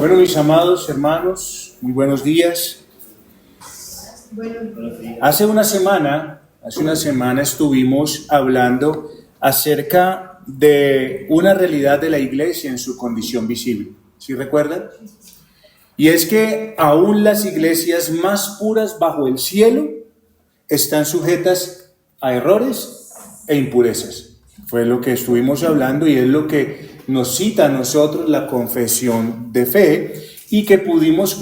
Bueno, mis amados hermanos, muy buenos días. Hace una semana estuvimos hablando acerca de una realidad de la iglesia en su condición visible. ¿Sí recuerdan? Y es que aún las iglesias más puras bajo el cielo están sujetas a errores e impurezas. Fue lo que estuvimos hablando y es lo que nos cita a nosotros la confesión de fe y que pudimos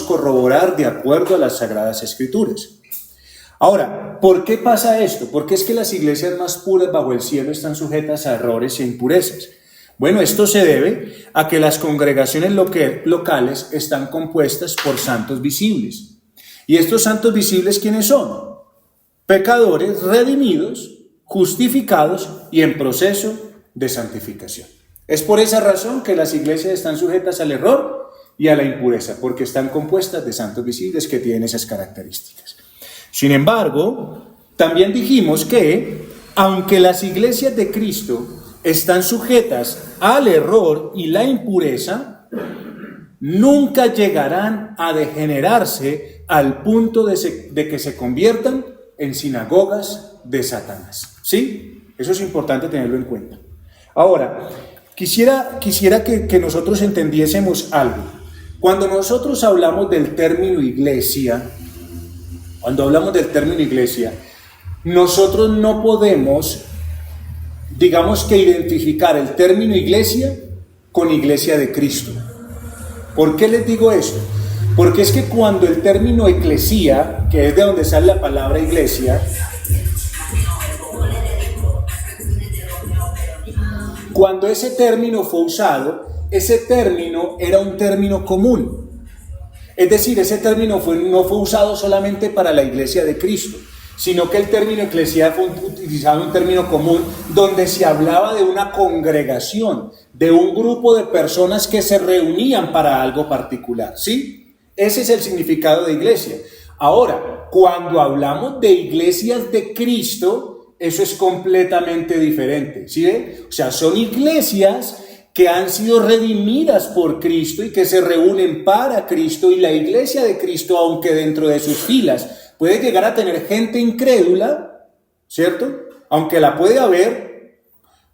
corroborar de acuerdo a las Sagradas Escrituras. Ahora, ¿por qué pasa esto? ¿Por qué es que las iglesias más puras bajo el cielo están sujetas a errores e impurezas? Bueno, esto se debe a que las congregaciones locales están compuestas por santos visibles. ¿Y estos santos visibles quiénes son? Pecadores redimidos, justificados y en proceso de santificación. Es por esa razón que las iglesias están sujetas al error y a la impureza, porque están compuestas de santos visibles que tienen esas características. Sin embargo, también dijimos que, aunque las iglesias de Cristo están sujetas al error y la impureza, nunca llegarán a degenerarse al punto de que se conviertan en sinagogas de Satanás. ¿Sí? Eso es importante tenerlo en cuenta. Ahora, quisiera que nosotros entendiésemos algo. Cuando nosotros hablamos del término iglesia, nosotros no podemos, digamos que identificar el término iglesia con iglesia de Cristo. ¿Por qué les digo esto? Porque es que cuando el término eclesía, que es de donde sale la palabra iglesia, cuando ese término fue usado, ese término era un término común. Es decir, ese término no fue usado solamente para la iglesia de Cristo, sino que el término eclesía fue utilizado un término común donde se hablaba de una congregación, de un grupo de personas que se reunían para algo particular, ¿sí? Ese es el significado de iglesia. Ahora, cuando hablamos de iglesias de Cristo, eso es completamente diferente, ¿sí ve? O sea, son iglesias que han sido redimidas por Cristo y que se reúnen para Cristo, y la iglesia de Cristo, aunque dentro de sus filas puede llegar a tener gente incrédula, ¿cierto? Aunque la puede haber,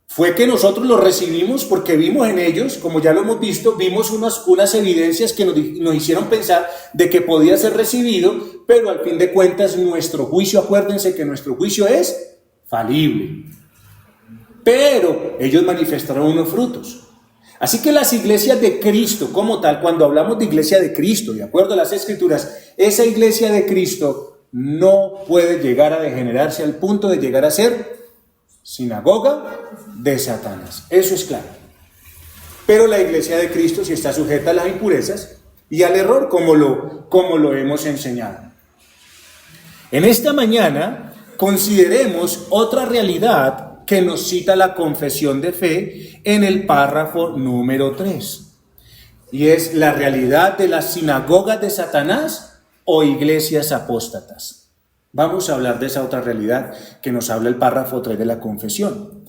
fue que nosotros los recibimos porque vimos en ellos, como ya lo hemos visto, vimos unas evidencias que nos hicieron pensar de que podía ser recibido, pero al fin de cuentas nuestro juicio, acuérdense que nuestro juicio es falible. Pero ellos manifestaron unos frutos. Así que las iglesias de Cristo como tal, cuando hablamos de iglesia de Cristo, de acuerdo a las Escrituras, esa iglesia de Cristo no puede llegar a degenerarse al punto de llegar a ser sinagoga de Satanás. Eso es claro. Pero la iglesia de Cristo sí está sujeta a las impurezas y al error, como lo hemos enseñado. En esta mañana consideremos otra realidad que nos cita la confesión de fe en el párrafo número 3. Y es la realidad de las sinagogas de Satanás o iglesias apóstatas. Vamos a hablar de esa otra realidad que nos habla el párrafo 3 de la confesión.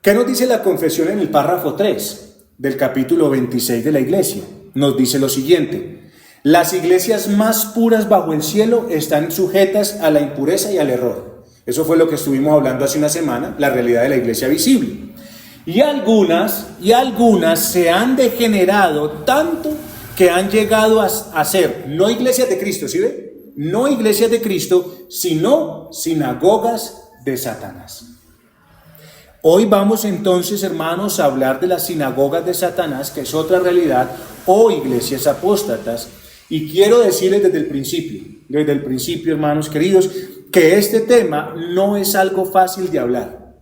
¿Qué nos dice la confesión en el párrafo 3 del capítulo 26 de la iglesia? Nos dice lo siguiente: las iglesias más puras bajo el cielo están sujetas a la impureza y al error. Eso fue lo que estuvimos hablando hace una semana, la realidad de la iglesia visible. Y algunas se han degenerado tanto que han llegado a ser no iglesias de Cristo, ¿sí ve? No iglesias de Cristo, sino sinagogas de Satanás. Hoy vamos entonces, hermanos, a hablar de las sinagogas de Satanás, que es otra realidad, o iglesias apóstatas. Y quiero decirles desde el principio, hermanos queridos, que este tema no es algo fácil de hablar.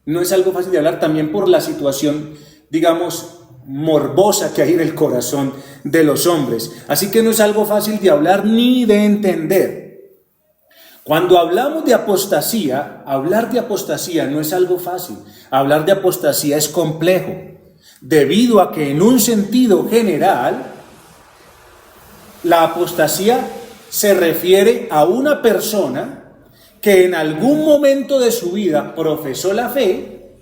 No es algo fácil de hablar también por la situación, digamos, morbosa que hay en el corazón de los hombres. Así que no es algo fácil de hablar ni de entender. Cuando hablamos de apostasía, hablar de apostasía no es algo fácil. Hablar de apostasía es complejo, debido a que en un sentido general, la apostasía se refiere a una persona que en algún momento de su vida profesó la fe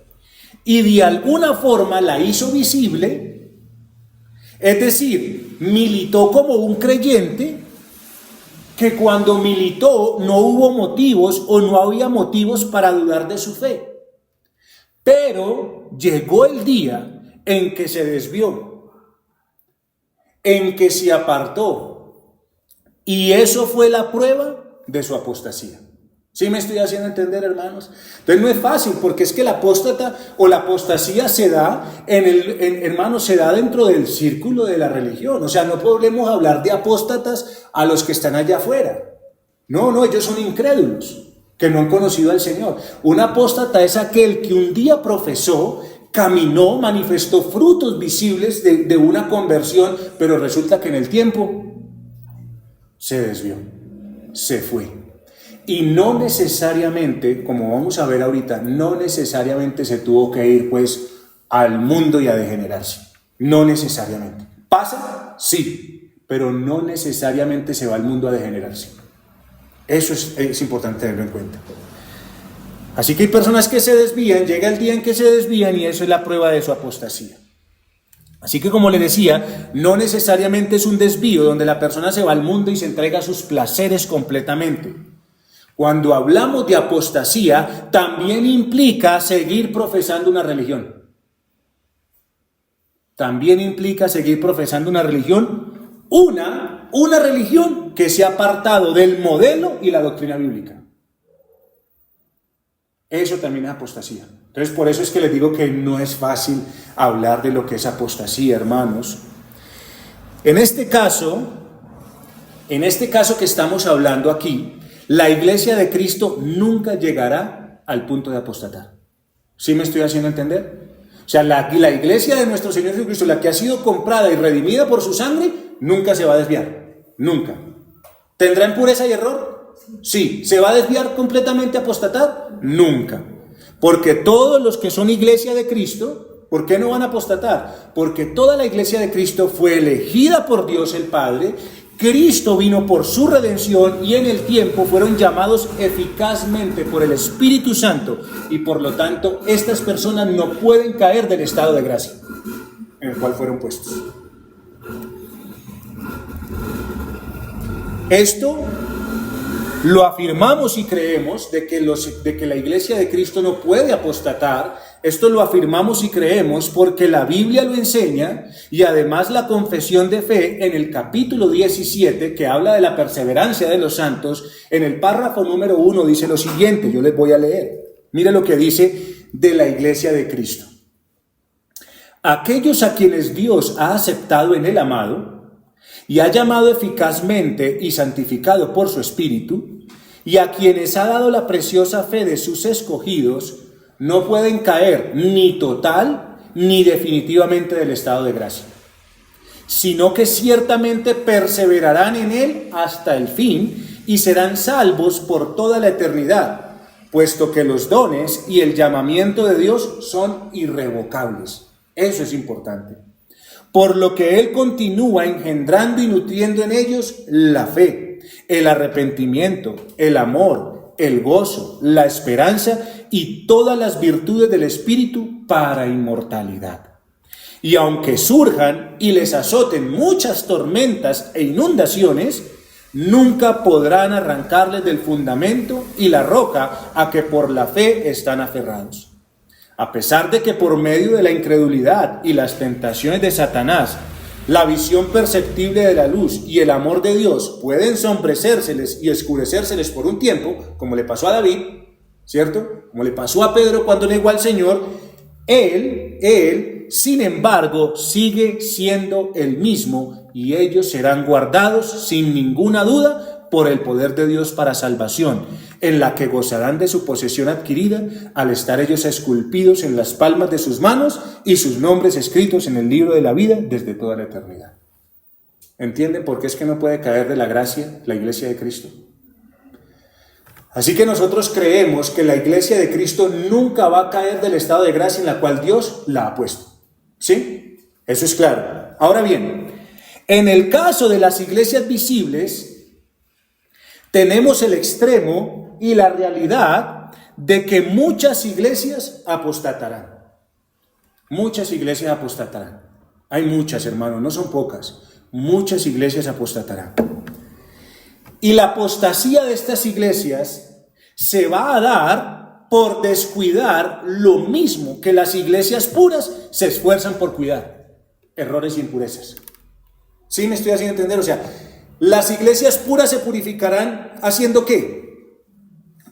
y de alguna forma la hizo visible Es decir, militó como un creyente que cuando militó no hubo motivos o no había motivos para dudar de su fe. Pero llegó el día en que se desvió, en que se apartó, y eso fue la prueba de su apostasía. ¿Sí me estoy haciendo entender, hermanos? Entonces no es fácil, porque es que la apóstata o la apostasía se da hermanos, se da dentro del círculo de la religión. O sea, no podemos hablar de apóstatas a los que están allá afuera. No, ellos son incrédulos, que no han conocido al Señor. Un apóstata es aquel que un día profesó, caminó, manifestó frutos visibles de una conversión, pero resulta que en el tiempo se desvió, se fue. Y no necesariamente, como vamos a ver ahorita, no necesariamente se tuvo que ir pues al mundo y a degenerarse. No necesariamente. ¿Pasa? Sí, pero no necesariamente se va al mundo a degenerarse. Eso es importante tenerlo en cuenta. Así que hay personas que se desvían, llega el día en que se desvían y eso es la prueba de su apostasía. Así que, como le decía, no necesariamente es un desvío donde la persona se va al mundo y se entrega a sus placeres completamente. Cuando hablamos de apostasía, también implica seguir profesando una religión. También implica seguir profesando una religión, una religión que se ha apartado del modelo y la doctrina bíblica. Eso también es apostasía. Entonces, por eso es que les digo que no es fácil hablar de lo que es apostasía, hermanos. En este caso que estamos hablando aquí, la iglesia de Cristo nunca llegará al punto de apostatar. ¿Sí me estoy haciendo entender? O sea, la iglesia de nuestro Señor Jesucristo, la que ha sido comprada y redimida por su sangre, nunca se va a desviar. Nunca. ¿Tendrá impureza y error? Sí. ¿Se va a desviar completamente a apostatar? Nunca. Porque todos los que son iglesia de Cristo, ¿por qué no van a apostatar? Porque toda la iglesia de Cristo fue elegida por Dios el Padre. Cristo vino por su redención y en el tiempo fueron llamados eficazmente por el Espíritu Santo y por lo tanto estas personas no pueden caer del estado de gracia en el cual fueron puestos. Esto lo afirmamos y creemos de que la iglesia de Cristo no puede apostatar. Esto lo afirmamos y creemos porque la Biblia lo enseña y además la confesión de fe en el capítulo 17 que habla de la perseverancia de los santos, en el párrafo número 1 dice lo siguiente, yo les voy a leer. Mire lo que dice de la iglesia de Cristo. Aquellos a quienes Dios ha aceptado en el amado y ha llamado eficazmente y santificado por su Espíritu, y a quienes ha dado la preciosa fe de sus escogidos, no pueden caer ni total ni definitivamente del estado de gracia, sino que ciertamente perseverarán en él hasta el fin y serán salvos por toda la eternidad, puesto que los dones y el llamamiento de Dios son irrevocables. Eso es importante. Por lo que Él continúa engendrando y nutriendo en ellos la fe, el arrepentimiento, el amor, el gozo, la esperanza y todas las virtudes del Espíritu para inmortalidad. Y aunque surjan y les azoten muchas tormentas e inundaciones, nunca podrán arrancarles del fundamento y la roca a que por la fe están aferrados. A pesar de que por medio de la incredulidad y las tentaciones de Satanás, la visión perceptible de la luz y el amor de Dios pueden ensombrecérseles y escurecérseles por un tiempo, como le pasó a David, ¿cierto? Como le pasó a Pedro cuando negó al Señor, Él, sin embargo, sigue siendo el mismo y ellos serán guardados sin ninguna duda por el poder de Dios para salvación, en la que gozarán de su posesión adquirida al estar ellos esculpidos en las palmas de sus manos y sus nombres escritos en el libro de la vida desde toda la eternidad. ¿Entienden por qué es que no puede caer de la gracia la iglesia de Cristo? Así que nosotros creemos que la iglesia de Cristo nunca va a caer del estado de gracia en la cual Dios la ha puesto. ¿Sí? Eso es claro. Ahora bien, en el caso de las iglesias visibles, tenemos el extremo y la realidad de que muchas iglesias apostatarán. Muchas iglesias apostatarán. Hay muchas, hermanos, no son pocas. Muchas iglesias apostatarán. Y la apostasía de estas iglesias se va a dar por descuidar lo mismo que las iglesias puras se esfuerzan por cuidar: errores y impurezas. ¿Sí me estoy haciendo entender? O sea, las iglesias puras se purificarán haciendo ¿qué?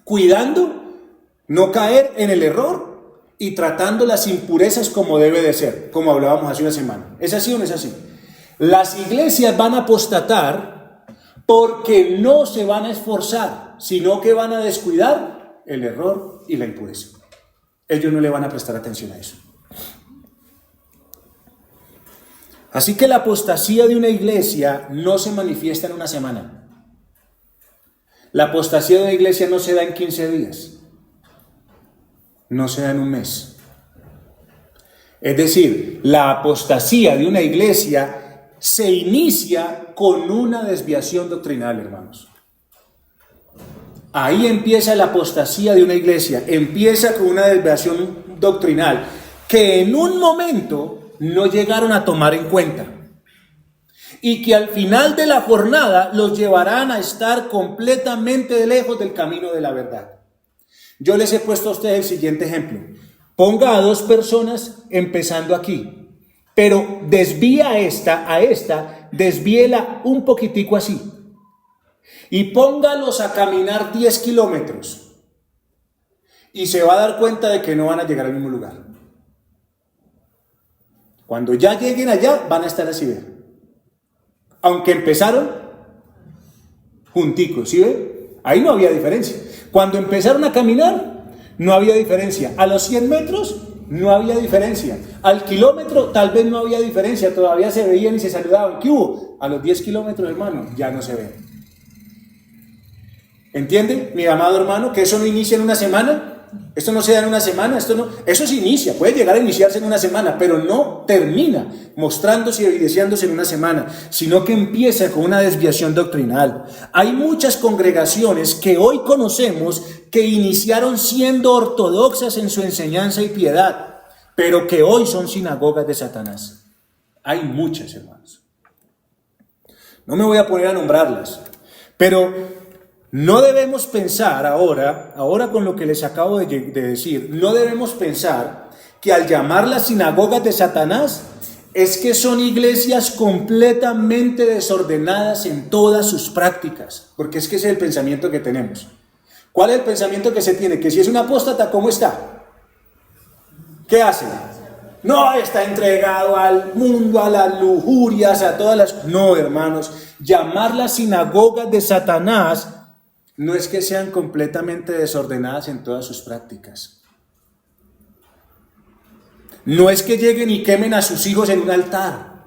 Cuidando no caer en el error y tratando las impurezas como debe de ser, como hablábamos hace una semana. ¿Es así o no es así? Las iglesias van a apostatar porque no se van a esforzar, sino que van a descuidar el error y la impureza. Ellos no le van a prestar atención a eso. Así que la apostasía de una iglesia no se manifiesta en una semana. La apostasía de una iglesia no se da en 15 días. No se da en un mes. Es decir, la apostasía de una iglesia se inicia con una desviación doctrinal, hermanos. Ahí empieza la apostasía de una iglesia. Empieza con una desviación doctrinal que en un momento no llegaron a tomar en cuenta, y que al final de la jornada los llevarán a estar completamente lejos del camino de la verdad. Yo les he puesto a ustedes el siguiente ejemplo. Ponga a dos personas empezando aquí, pero desvía a esta, desvíela un poquitico así, y póngalos a caminar 10 kilómetros, y se va a dar cuenta de que no van a llegar al mismo lugar. Cuando ya lleguen allá, van a estar así, ¿ve? Aunque empezaron junticos, ¿sí ve? Ahí no había diferencia. Cuando empezaron a caminar, no había diferencia. A los 100 metros, no había diferencia. Al kilómetro, tal vez no había diferencia. Todavía se veían y se saludaban. ¿Qué hubo? A los 10 kilómetros, hermano, ya no se ven. ¿Entiende, mi amado hermano, que eso no inicia en una semana? Esto no se da en una semana, eso se inicia, puede llegar a iniciarse en una semana, pero no termina mostrándose y evidenciándose en una semana, sino que empieza con una desviación doctrinal. Hay muchas congregaciones que hoy conocemos que iniciaron siendo ortodoxas en su enseñanza y piedad, pero que hoy son sinagogas de Satanás. Hay muchas, hermanos. No me voy a poner a nombrarlas, pero no debemos pensar ahora con lo que les acabo de decir, no debemos pensar que al llamarlas sinagogas de Satanás es que son iglesias completamente desordenadas en todas sus prácticas, porque es que ese es el pensamiento que tenemos. ¿Cuál es el pensamiento que se tiene? Que si es un apóstata, ¿cómo está? ¿Qué hace? No, está entregado al mundo, a las lujurias, a todas las... No, hermanos, llamarlas sinagogas de Satanás no es que sean completamente desordenadas en todas sus prácticas. No es que lleguen y quemen a sus hijos en un altar.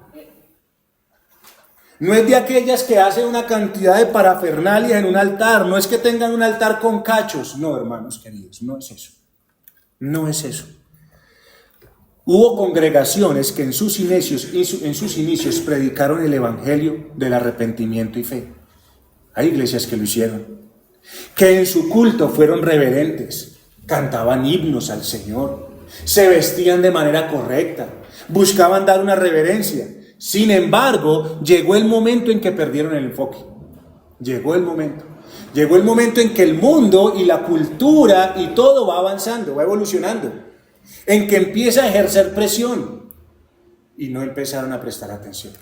No es de aquellas que hacen una cantidad de parafernalia en un altar. No es que tengan un altar con cachos. No, hermanos queridos, no es eso. No es eso. Hubo congregaciones que en sus inicios predicaron el evangelio del arrepentimiento y fe. Hay iglesias que lo hicieron. Que en su culto fueron reverentes, cantaban himnos al Señor, se vestían de manera correcta, buscaban dar una reverencia. Sin embargo, llegó el momento en que perdieron el enfoque. Llegó el momento en que el mundo y la cultura y todo va avanzando, va evolucionando, en que empieza a ejercer presión y no empezaron a prestar atención.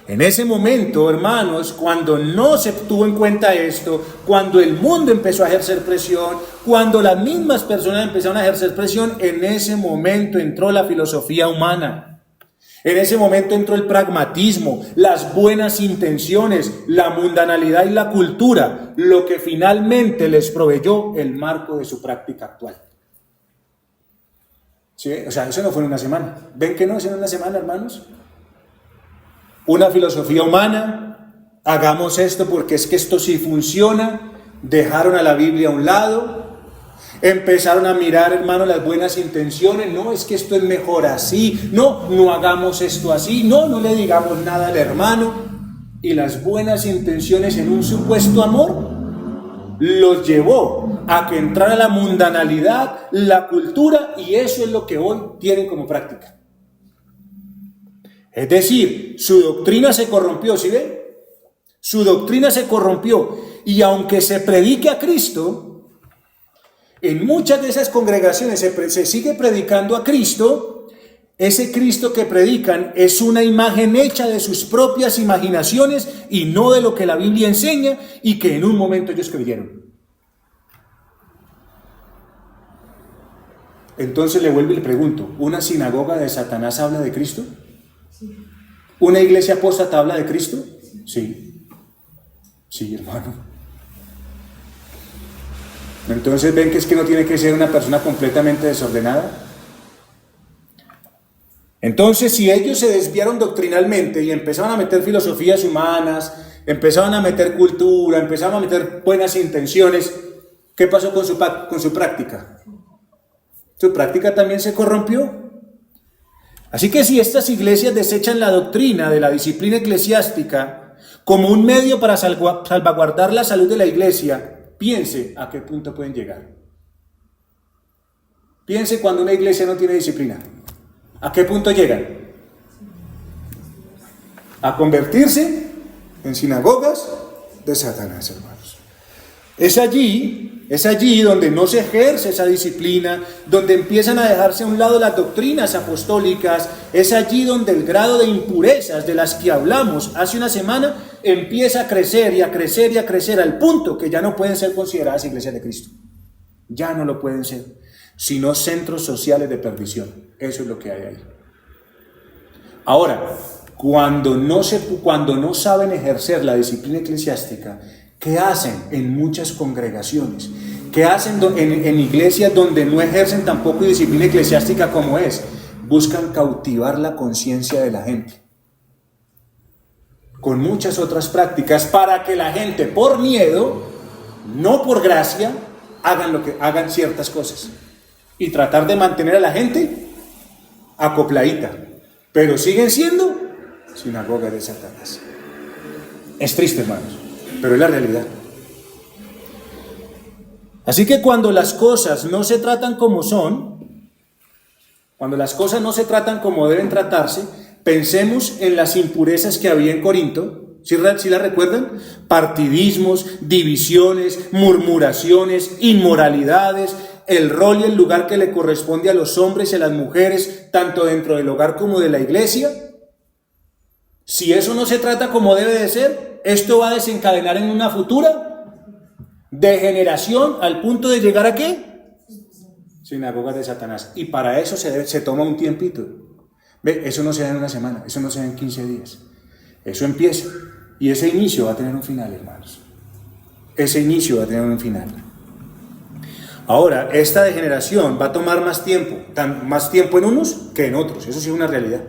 En ese momento, hermanos, cuando no se tuvo en cuenta esto, cuando el mundo empezó a ejercer presión, cuando las mismas personas empezaron a ejercer presión, en ese momento entró la filosofía humana. En ese momento entró el pragmatismo, las buenas intenciones, la mundanalidad y la cultura, lo que finalmente les proveyó el marco de su práctica actual. ¿Sí? O sea, eso no fue en una semana. ¿Ven que no es en una semana, hermanos? Una filosofía humana, hagamos esto porque es que esto sí funciona, dejaron a la Biblia a un lado, empezaron a mirar, hermano, las buenas intenciones, no, es que esto es mejor así, no hagamos esto así, no le digamos nada al hermano, y las buenas intenciones en un supuesto amor los llevó a que entrara la mundanalidad, la cultura, y eso es lo que hoy tienen como práctica. Es decir, su doctrina se corrompió, ¿sí ve? Su doctrina se corrompió. Y aunque se predique a Cristo, en muchas de esas congregaciones se sigue predicando a Cristo. Ese Cristo que predican es una imagen hecha de sus propias imaginaciones y no de lo que la Biblia enseña y que en un momento ellos creyeron. Entonces le vuelvo y le pregunto, ¿una sinagoga de Satanás habla de Cristo? Sí. ¿Una iglesia apóstata habla de Cristo? Sí. Sí, hermano. Entonces ven que es que no tiene que ser una persona completamente desordenada. Entonces, si ellos se desviaron doctrinalmente y empezaron a meter filosofías humanas, empezaron a meter cultura, empezaron a meter buenas intenciones, ¿qué pasó con su práctica? Su práctica también se corrompió. Así que si estas iglesias desechan la doctrina de la disciplina eclesiástica como un medio para salvaguardar la salud de la iglesia, piense a qué punto pueden llegar. Piense cuando una iglesia no tiene disciplina. ¿A qué punto llegan? A convertirse en sinagogas de Satanás, hermanos. Es allí donde no se ejerce esa disciplina, donde empiezan a dejarse a un lado las doctrinas apostólicas. Es allí donde el grado de impurezas de las que hablamos hace una semana empieza a crecer y a crecer y a crecer al punto que ya no pueden ser consideradas iglesias de Cristo. Ya no lo pueden ser, sino centros sociales de perdición. Eso es lo que hay ahí. Ahora, cuando no saben ejercer la disciplina eclesiástica, ¿qué hacen en muchas congregaciones? ¿Qué hacen en iglesias donde no ejercen tampoco disciplina eclesiástica como es? Buscan cautivar la conciencia de la gente con muchas otras prácticas para que la gente, por miedo, no por gracia, hagan ciertas cosas y tratar de mantener a la gente acopladita, pero siguen siendo sinagogas de Satanás. Es triste, hermanos, pero es la realidad. Así que cuando las cosas no se tratan como son, cuando las cosas no se tratan como deben tratarse, pensemos en las impurezas que había en Corinto. ¿Sí la recuerdan? Partidismos, divisiones, murmuraciones, inmoralidades, el rol y el lugar que le corresponde a los hombres y a las mujeres, tanto dentro del hogar como de la iglesia. Si eso no se trata como debe de ser, esto va a desencadenar en una futura degeneración al punto de llegar a ¿qué? Sinagogas de Satanás. Y para eso se toma un tiempito. Ve, eso no se da en una semana, eso no se da en 15 días. Eso empieza. Y ese inicio va a tener un final, hermanos. Ese inicio va a tener un final. Ahora, esta degeneración va a tomar más tiempo en unos que en otros. Eso sí es una realidad.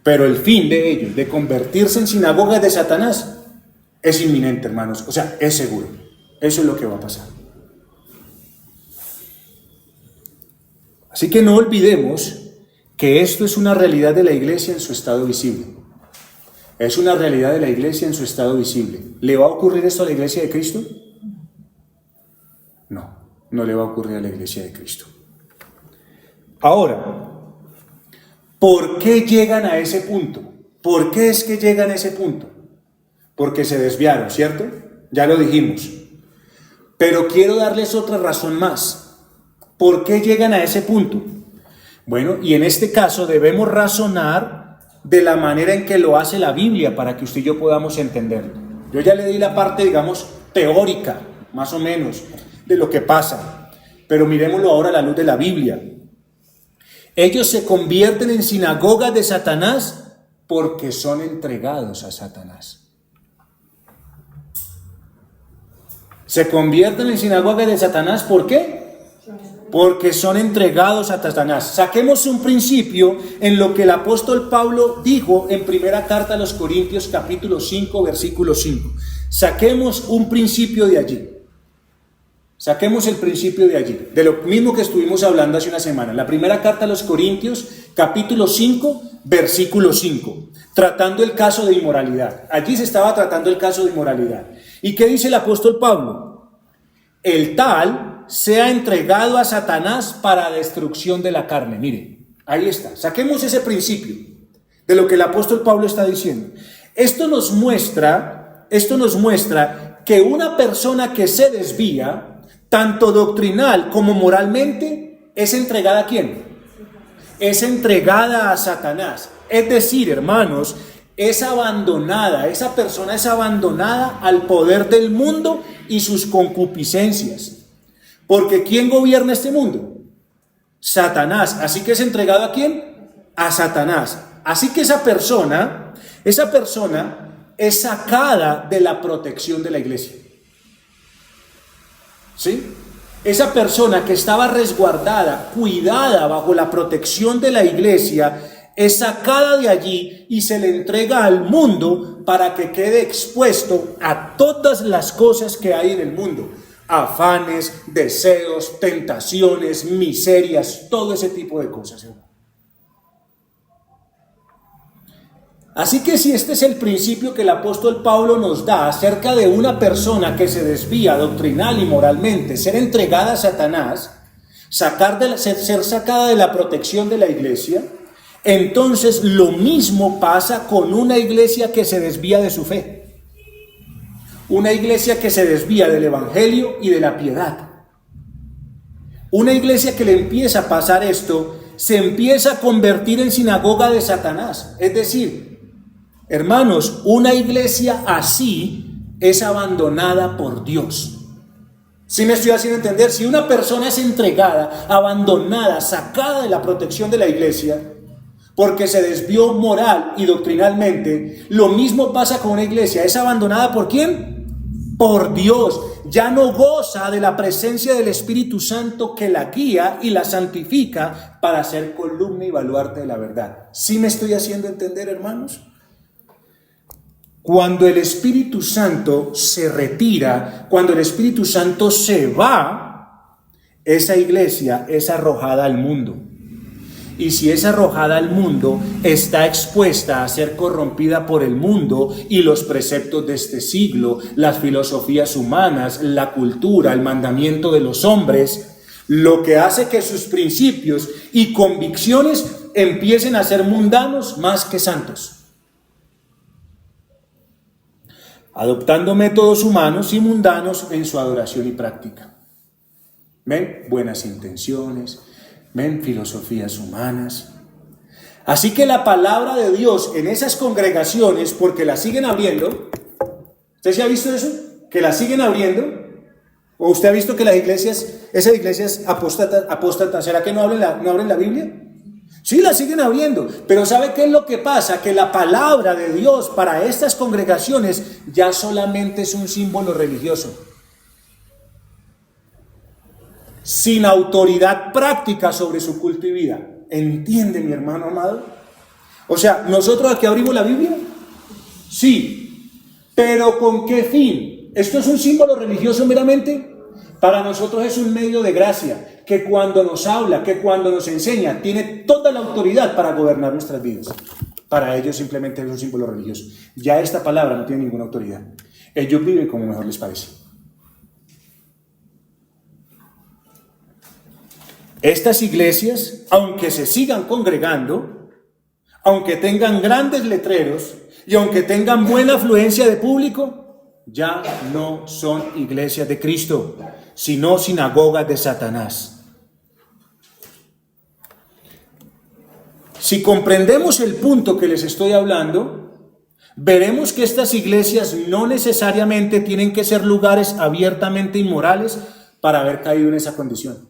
Pero el fin de ellos, de convertirse en sinagogas de Satanás, es inminente, hermanos. O sea, es seguro. Eso es lo que va a pasar. Así que no olvidemos que esto es una realidad de la iglesia en su estado visible. Es una realidad de la iglesia en su estado visible. ¿Le va a ocurrir esto a la iglesia de Cristo? No le va a ocurrir a la iglesia de Cristo. Ahora, ¿por qué llegan a ese punto? ¿Por qué es que llegan a ese punto? Porque se desviaron, ¿cierto? Ya lo dijimos. Pero quiero darles otra razón más. ¿Por qué llegan a ese punto? Bueno, y en este caso debemos razonar de la manera en que lo hace la Biblia para que usted y yo podamos entenderlo. Yo ya le di la parte, digamos, teórica, más o menos, de lo que pasa. Pero miremoslo ahora a la luz de la Biblia. Ellos se convierten en sinagogas de Satanás porque son entregados a Satanás. Se convierten en sinagogas de Satanás, ¿por qué? Porque son entregados a Satanás. Saquemos un principio en lo que el apóstol Pablo dijo en primera carta a los Corintios capítulo 5, versículo 5. Saquemos un principio de allí. Saquemos el principio de allí, de lo mismo que estuvimos hablando hace una semana. La primera carta a los Corintios, capítulo 5, versículo 5, tratando el caso de inmoralidad. Allí se estaba tratando el caso de inmoralidad. ¿Y qué dice el apóstol Pablo? El tal sea entregado a Satanás para destrucción de la carne. Mire, ahí está. Saquemos ese principio. de lo que el apóstol Pablo está diciendo. Esto nos muestra que una persona que se desvía, tanto doctrinal como moralmente, es entregada ¿a quién? Es entregada a Satanás. Es decir, hermanos, esa persona es abandonada al poder del mundo y sus concupiscencias. Porque ¿quién gobierna este mundo? Satanás. Así que es entregado ¿a quién? A Satanás. Así que esa persona es sacada de la protección de la iglesia. ¿Sí? Esa persona que estaba resguardada, cuidada bajo la protección de la iglesia, es sacada de allí y se le entrega al mundo para que quede expuesto a todas las cosas que hay en el mundo. Afanes, deseos, tentaciones, miserias, todo ese tipo de cosas. Así que si este es el principio que el apóstol Pablo nos da acerca de una persona que se desvía doctrinal y moralmente, ser entregada a Satanás, ser sacada de la protección de la iglesia, entonces lo mismo pasa con una iglesia que se desvía de su fe. Una iglesia que se desvía del evangelio y de la piedad. Una iglesia que le empieza a pasar esto, se empieza a convertir en sinagoga de Satanás. Es decir, hermanos, una iglesia así es abandonada por Dios. ¿Sí me estoy haciendo entender? Si una persona es entregada, abandonada, sacada de la protección de la iglesia, porque se desvió moral y doctrinalmente, lo mismo pasa con una iglesia. ¿Es abandonada por quién? Por Dios. Ya no goza de la presencia del Espíritu Santo que la guía y la santifica para ser columna y baluarte de la verdad. ¿Sí me estoy haciendo entender, hermanos? Cuando el Espíritu Santo se retira, cuando el Espíritu Santo se va, esa iglesia es arrojada al mundo. Y si es arrojada al mundo, está expuesta a ser corrompida por el mundo y los preceptos de este siglo, las filosofías humanas, la cultura, el mandamiento de los hombres, lo que hace que sus principios y convicciones empiecen a ser mundanos más que santos, adoptando métodos humanos y mundanos en su adoración y práctica. ¿Ven? Buenas intenciones, ven, filosofías humanas. Así que la palabra de Dios en esas congregaciones, porque la siguen abriendo, ¿usted se ha visto eso? Que la siguen abriendo. ¿O usted ha visto que las iglesias, esas iglesias apóstatas, ¿será que no abren la Biblia? Sí, la siguen abriendo, pero ¿sabe qué es lo que pasa? Que la palabra de Dios para estas congregaciones ya solamente es un símbolo religioso, sin autoridad práctica sobre su culto y vida. ¿Entiende, mi hermano amado? O sea, ¿nosotros aquí abrimos la Biblia? Sí, pero ¿con qué fin? ¿Esto es un símbolo religioso meramente? Para nosotros es un medio de gracia, que cuando nos habla, que cuando nos enseña, tiene toda la autoridad para gobernar nuestras vidas. Para ellos simplemente es un símbolo religioso. Ya esta palabra no tiene ninguna autoridad. Ellos viven como mejor les parece. Estas iglesias, aunque se sigan congregando, aunque tengan grandes letreros y aunque tengan buena afluencia de público, ya no son iglesias de Cristo, sino sinagogas de Satanás. Si comprendemos el punto que les estoy hablando, veremos que estas iglesias no necesariamente tienen que ser lugares abiertamente inmorales para haber caído en esa condición,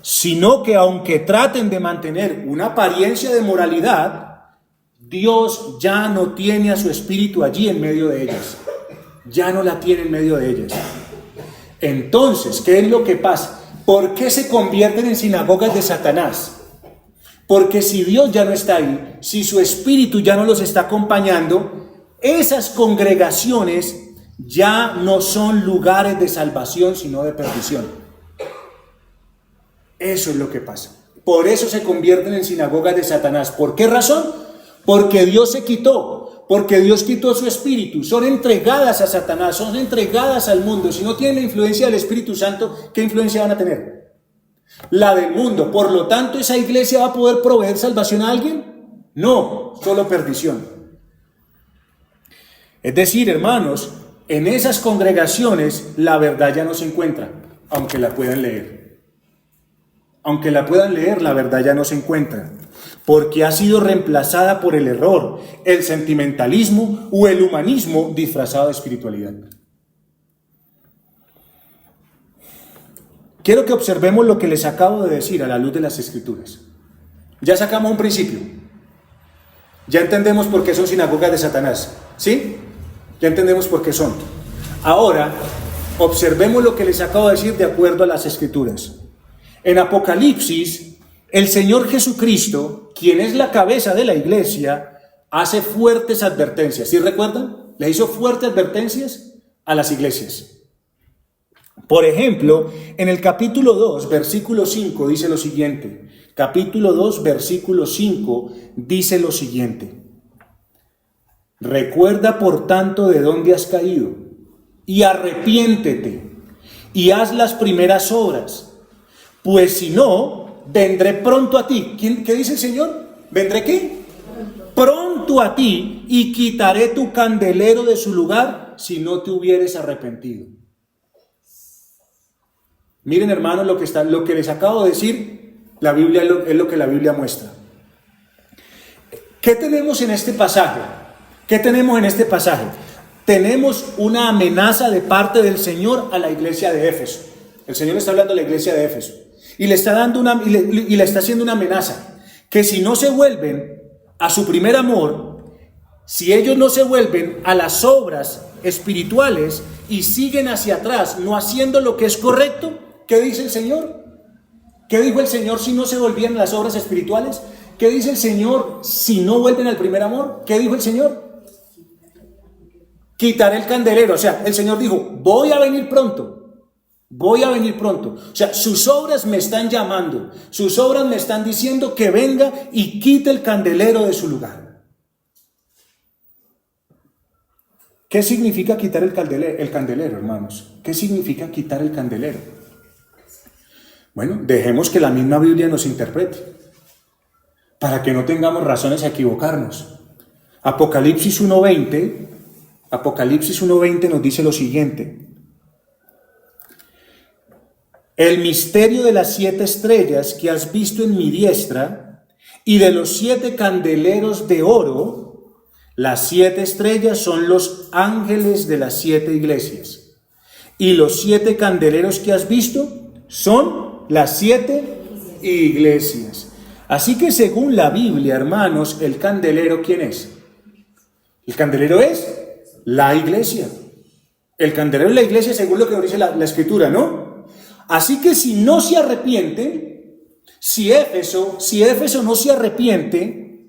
sino que aunque traten de mantener una apariencia de moralidad, Dios ya no tiene a su espíritu allí en medio de ellas. Ya no la tiene en medio de ellas. Entonces, ¿qué es lo que pasa? ¿Por qué se convierten en sinagogas de Satanás? Porque si Dios ya no está ahí, si su espíritu ya no los está acompañando, esas congregaciones ya no son lugares de salvación, sino de perdición. Eso es lo que pasa. Por eso se convierten en sinagogas de Satanás. ¿Por qué razón? Porque Dios se quitó, porque Dios quitó su espíritu. Son entregadas a Satanás, son entregadas al mundo. Si no tienen la influencia del Espíritu Santo, ¿qué influencia van a tener? la del mundo. Por lo tanto, ¿esa iglesia va a poder proveer salvación a alguien? No, solo perdición. Es decir, hermanos, en esas congregaciones la verdad ya no se encuentra, aunque la puedan leer. Aunque la puedan leer, la verdad ya no se encuentra, porque ha sido reemplazada por el error, el sentimentalismo o el humanismo disfrazado de espiritualidad. Quiero que observemos lo que les acabo de decir a la luz de las Escrituras. Ya sacamos un principio. Ya entendemos por qué son sinagogas de Satanás. ¿Sí? Ya entendemos por qué son. Ahora, observemos lo que les acabo de decir de acuerdo a las Escrituras. En Apocalipsis, el Señor Jesucristo, quien es la cabeza de la iglesia, hace fuertes advertencias. ¿Sí recuerdan? Le hizo fuertes advertencias a las iglesias. Por ejemplo, en el capítulo 2, versículo 5, dice lo siguiente. Capítulo 2, versículo 5, dice lo siguiente. Recuerda, por tanto, de dónde has caído, y arrepiéntete, y haz las primeras obras, pues si no, vendré pronto a ti. ¿Qué dice el Señor? ¿Vendré qué? Pronto a ti, y quitaré tu candelero de su lugar, si no te hubieres arrepentido. Miren, hermanos, lo que les acabo de decir, la Biblia es lo que la Biblia muestra. ¿Qué tenemos en este pasaje? ¿Qué tenemos en este pasaje? Tenemos una amenaza de parte del Señor a la iglesia de Éfeso. El Señor le está hablando a la iglesia de Éfeso y le está dando y le está haciendo una amenaza, que si no se vuelven a su primer amor, si ellos no se vuelven a las obras espirituales y siguen hacia atrás, no haciendo lo que es correcto, ¿qué dice el Señor? ¿Qué dijo el Señor si no se volvían a las obras espirituales? ¿Qué dice el Señor si no vuelven al primer amor? ¿Qué dijo el Señor? Quitaré el candelero. O sea, el Señor dijo, voy a venir pronto. Voy a venir pronto. O sea, sus obras me están llamando. Sus obras me están diciendo que venga y quite el candelero de su lugar. ¿Qué significa quitar el candelero, hermanos? ¿Qué significa quitar el candelero? Bueno, dejemos que la misma Biblia nos interprete, para que no tengamos razones a equivocarnos. Apocalipsis 1:20 nos dice lo siguiente. El misterio de las 7 estrellas que has visto en mi diestra y de los 7 candeleros de oro. Las 7 estrellas son los ángeles de las 7 iglesias. Y los 7 candeleros que has visto son las 7 iglesias. Así que según la Biblia, hermanos, el candelero, ¿quién es? El candelero es la iglesia. El candelero es la iglesia según lo que nos dice la Escritura, ¿no? Así que si no se arrepiente, si Éfeso no se arrepiente,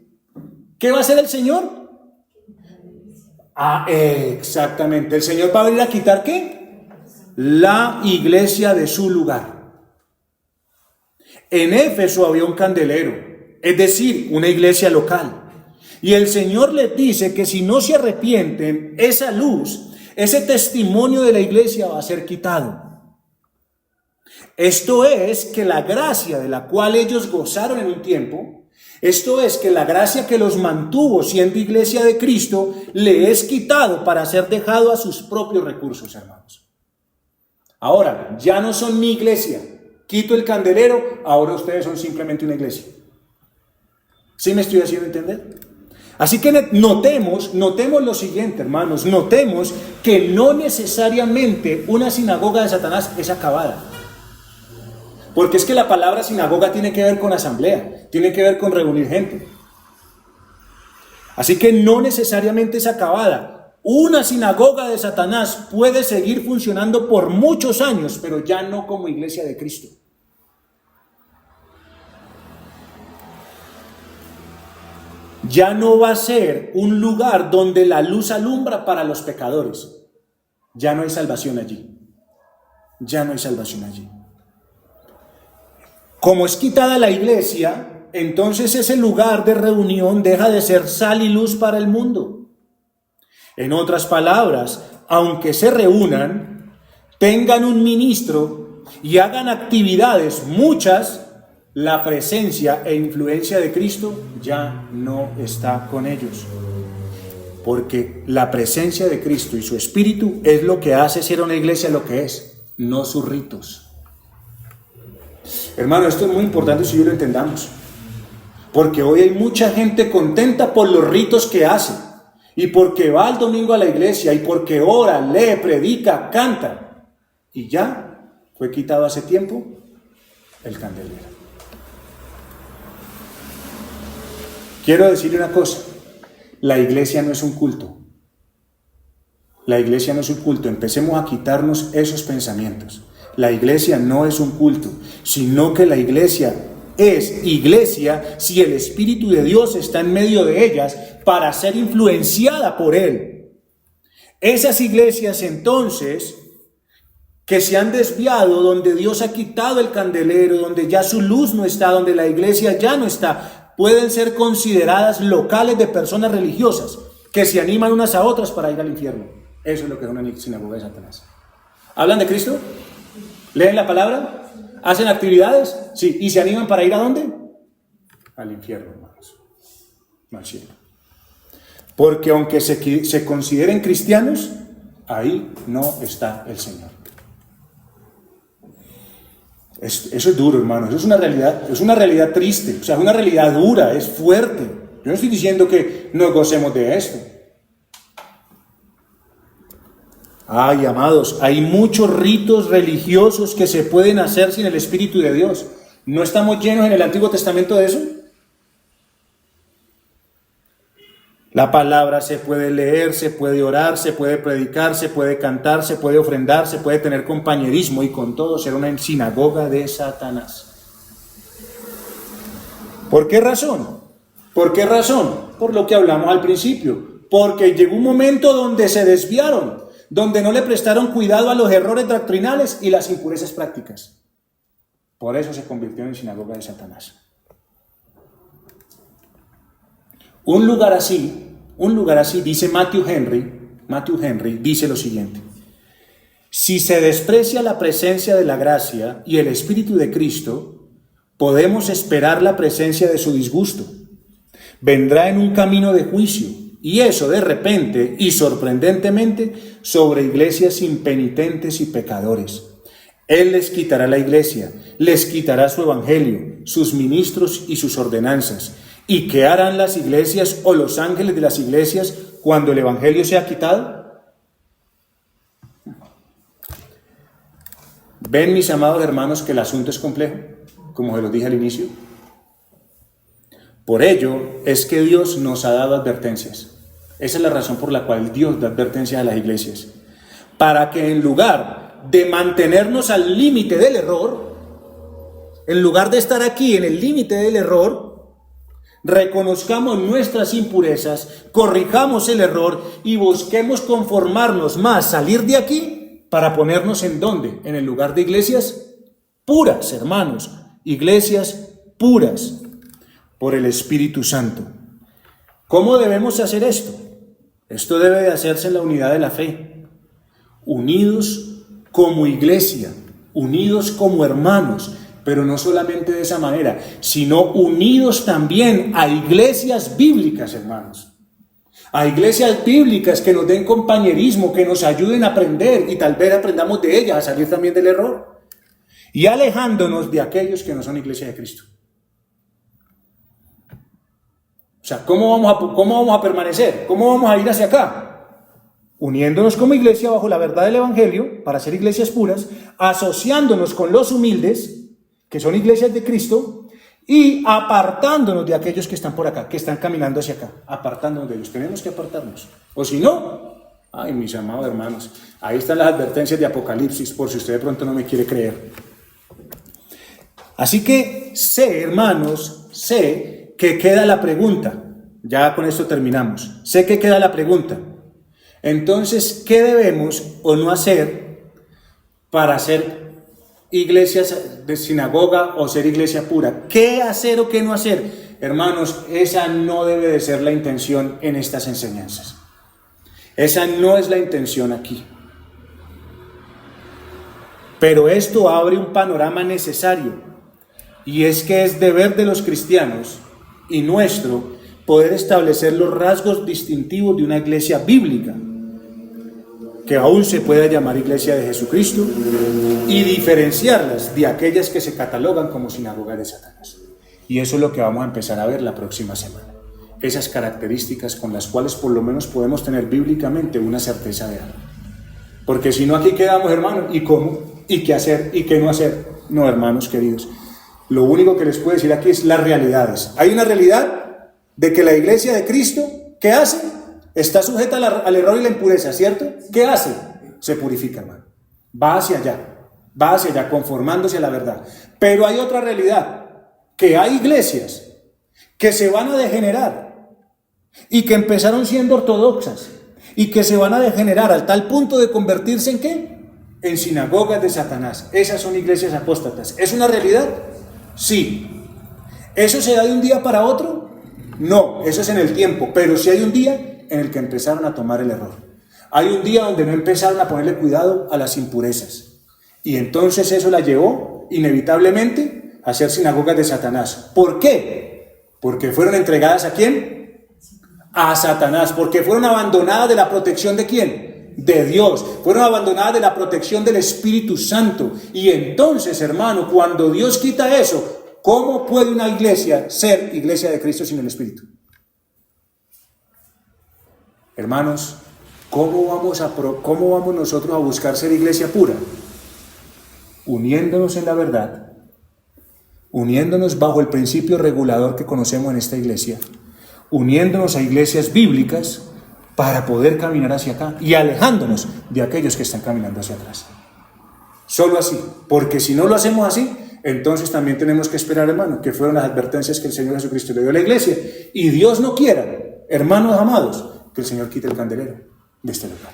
¿qué va a hacer el Señor? Exactamente. El Señor va a venir a quitar ¿qué? La iglesia de su lugar. En Éfeso había un candelero, es decir, una iglesia local. Y el Señor les dice que si no se arrepienten, esa luz, ese testimonio de la iglesia va a ser quitado. Esto es que la gracia de la cual ellos gozaron en un tiempo, esto es que la gracia que los mantuvo siendo iglesia de Cristo, le es quitado para ser dejado a sus propios recursos, hermanos. Ahora, ya no son mi iglesia. Quito el candelero, ahora ustedes son simplemente una iglesia. ¿Sí me estoy haciendo entender? Así que notemos lo siguiente, hermanos. Notemos que no necesariamente una sinagoga de Satanás es acabada. Porque es que la palabra sinagoga tiene que ver con asamblea, tiene que ver con reunir gente. Así que no necesariamente es acabada. Una sinagoga de Satanás puede seguir funcionando por muchos años, pero ya no como iglesia de Cristo. Ya no va a ser un lugar donde la luz alumbra para los pecadores. Ya no hay salvación allí. Ya no hay salvación allí. Como es quitada la iglesia, entonces ese lugar de reunión deja de ser sal y luz para el mundo. En otras palabras, aunque se reúnan, tengan un ministro y hagan actividades muchas, la presencia e influencia de Cristo ya no está con ellos. Porque la presencia de Cristo y su Espíritu es lo que hace ser una iglesia lo que es, no sus ritos. Hermano, esto es muy importante si lo entendamos. Porque hoy hay mucha gente contenta por los ritos que hace. Y porque va el domingo a la iglesia, y porque ora, lee, predica, canta. Y ya fue quitado hace tiempo el candelero. Quiero decirle una cosa, la iglesia no es un culto. La iglesia no es un culto, empecemos a quitarnos esos pensamientos. La iglesia no es un culto, sino que la iglesia es iglesia si el Espíritu de Dios está en medio de ellas para ser influenciada por Él. Esas iglesias entonces que se han desviado, donde Dios ha quitado el candelero, donde ya su luz no está, donde la iglesia ya no está, pueden ser consideradas locales de personas religiosas que se animan unas a otras para ir al infierno. Eso es lo que es una sinagoga de Satanás. ¿Hablan de Cristo? ¿Leen la palabra? ¿Hacen actividades? Sí. ¿Y se animan para ir a dónde? Al infierno, hermanos. No al cielo. Porque aunque se consideren cristianos, ahí no está el Señor. Eso es duro, hermanos. Eso es una realidad triste. O sea, es una realidad dura, es fuerte. Yo no estoy diciendo que nos gocemos de esto. Ay, amados, hay muchos ritos religiosos que se pueden hacer sin el Espíritu de Dios. ¿No estamos llenos en el Antiguo Testamento de eso? La palabra se puede leer, se puede orar, se puede predicar, se puede cantar, se puede ofrendar, se puede tener compañerismo y con todo ser una sinagoga de Satanás. ¿Por qué razón? ¿Por qué razón? Por lo que hablamos al principio. Porque llegó un momento donde se desviaron, donde no le prestaron cuidado a los errores doctrinales y las impurezas prácticas. Por eso se convirtió en sinagoga de Satanás. Un lugar así, dice Matthew Henry, dice lo siguiente: si se desprecia la presencia de la gracia y el Espíritu de Cristo, podemos esperar la presencia de su disgusto. Vendrá en un camino de juicio, y eso de repente y sorprendentemente sobre iglesias impenitentes y pecadores. Él les quitará la iglesia, les quitará su evangelio, sus ministros y sus ordenanzas. ¿Y qué harán las iglesias o los ángeles de las iglesias cuando el evangelio sea quitado? ¿Ven, mis amados hermanos, que el asunto es complejo? Como se lo dije al inicio. Por ello es que Dios nos ha dado advertencias. Esa es la razón por la cual Dios da advertencias a las iglesias. Para que en lugar de mantenernos al límite del error, en lugar de estar aquí en el límite del error, reconozcamos nuestras impurezas, corrijamos el error y busquemos conformarnos más, salir de aquí para ponernos ¿en dónde? En el lugar de iglesias puras, hermanos, iglesias puras por el Espíritu Santo. ¿Cómo debemos hacer esto? Esto debe de hacerse en la unidad de la fe, unidos como iglesia, unidos como hermanos. Pero no solamente de esa manera, sino unidos también a iglesias bíblicas, hermanos. A iglesias bíblicas que nos den compañerismo, que nos ayuden a aprender y tal vez aprendamos de ellas a salir también del error. Y alejándonos de aquellos que no son iglesia de Cristo. O sea, ¿cómo vamos a permanecer? ¿Cómo vamos a ir hacia acá? Uniéndonos como iglesia bajo la verdad del Evangelio, para ser iglesias puras, asociándonos con los humildes, que son iglesias de Cristo, y apartándonos de aquellos que están por acá, que están caminando hacia acá, apartándonos de ellos. Tenemos que apartarnos. O si no, ay, mis amados hermanos, ahí están las advertencias de Apocalipsis, por si usted de pronto no me quiere creer. Así que sé, hermanos, sé que queda la pregunta. Ya con esto terminamos. Sé que queda la pregunta. Entonces, ¿qué debemos o no hacer para ser iglesias de sinagoga o ser iglesia pura? ¿Qué hacer o qué no hacer? Hermanos, esa no debe de ser la intención en estas enseñanzas. Esa no es la intención aquí. Pero esto abre un panorama necesario, y es que es deber de los cristianos y nuestro poder establecer los rasgos distintivos de una iglesia bíblica, que aún se pueda llamar Iglesia de Jesucristo, y diferenciarlas de aquellas que se catalogan como sinagogas de Satanás. Y eso es lo que vamos a empezar a ver la próxima semana. Esas características con las cuales por lo menos podemos tener bíblicamente una certeza de algo. Porque si no, aquí quedamos, hermanos, ¿y cómo? ¿Y qué hacer? ¿Y qué no hacer? No, hermanos queridos. Lo único que les puedo decir aquí es las realidades. Hay una realidad de que la iglesia de Cristo, ¿qué hace? Está sujeta al error y la impureza, ¿cierto? ¿Qué hace? Se purifica, hermano. Va hacia allá, conformándose a la verdad. Pero hay otra realidad, que hay iglesias que se van a degenerar y que empezaron siendo ortodoxas y que se van a degenerar al tal punto de convertirse ¿en qué? En sinagogas de Satanás. Esas son iglesias apóstatas. ¿Es una realidad? Sí. ¿Eso se da de un día para otro? No, eso es en el tiempo, pero sí hay un día en el que empezaron a tomar el error. Hay un día donde no empezaron a ponerle cuidado a las impurezas. Y entonces eso la llevó inevitablemente a ser sinagogas de Satanás. ¿Por qué? Porque fueron entregadas ¿a quién? A Satanás. Porque fueron abandonadas de la protección ¿de quién? De Dios. Fueron abandonadas de la protección del Espíritu Santo. Y entonces, hermano, cuando Dios quita eso, ¿cómo puede una iglesia ser iglesia de Cristo sin el Espíritu? Hermanos, ¿cómo vamos nosotros a buscar ser iglesia pura? Uniéndonos en la verdad, uniéndonos bajo el principio regulador que conocemos en esta iglesia, uniéndonos a iglesias bíblicas para poder caminar hacia acá y alejándonos de aquellos que están caminando hacia atrás. Solo así, porque si no lo hacemos así, entonces también tenemos que esperar, hermano, que fueron las advertencias que el Señor Jesucristo le dio a la iglesia. Y Dios no quiera, hermanos amados, que el Señor quite el candelero de este lugar.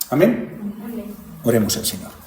Amén. Oremos al Señor.